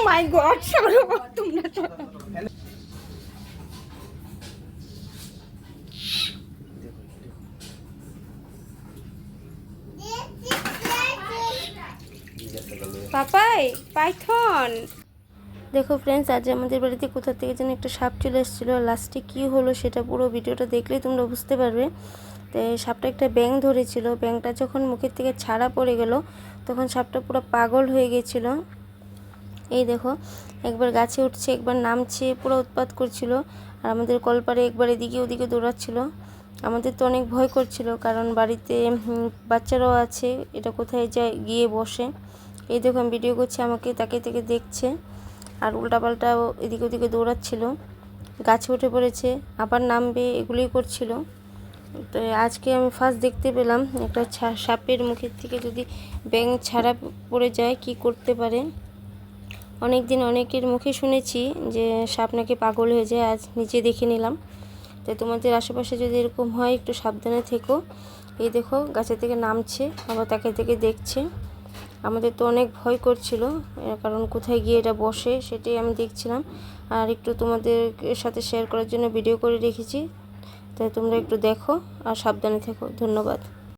মাই god, সরো তোমরা। Papai Python. দেখো ফ্রেন্ডস, আজ আমাদের বাড়িতে কোথা থেকে যেন একটা সাপ চলে এসেছিলো। লাস্টে কী হলো সেটা পুরো ভিডিওটা দেখলেই তোমরা বুঝতে পারবে। তো সাপটা একটা ব্যাঙ ধরেছিল, ব্যাঙটা যখন মুখের থেকে ছাড়া পড়ে গেল তখন সাপটা পুরো পাগল হয়ে গেছিলো। এই দেখো, একবার গাছে উঠছে, একবার নামছে, পুরো উৎপাত করছিল। আর আমাদের কলপারে একবার এদিকে ওদিকে দৌড়াচ্ছিল। আমাদের তো অনেক ভয় করছিল, কারণ বাড়িতে বাচ্চারাও আছে, এটা কোথায় যায় গিয়ে বসে। এই দেখো আমি ভিডিও করছি, আমাকে তাকে থেকে দেখছে আর উল্টাপাল্টাও এদিকে ওদিকে দৌড়াচ্ছিল। গাছে উঠে পড়েছে, আবার নামবে, এগুলোই করছিল। তো আজকে আমি ফার্স্ট দেখতে পেলাম একটা সাপের মুখের থেকে যদি ব্যাঙ ছাড়া পড়ে যায় কি করতে পারে। অনেক দিন অনেকের মুখে শুনেছি যে সাপ নাকি পাগল হয়ে যায়, আজ নিজে দেখে নিলাম। তাই তোমাদের আশেপাশে যদি এরকম হয় একটু সাবধানে থেকো। এই দেখো গাছে থেকে নামছে, আবার তাকে থেকে দেখছে। আমাদের তো অনেক ভয় করছিল, কারণ কোথায় গিয়ে এটা বসে সেটাই আমি দেখছিলাম। আর একটু তোমাদের সাথে শেয়ার করার জন্য ভিডিও করে রেখেছি। তাই তোমরা একটু দেখো আর সাবধানে থেকো। ধন্যবাদ।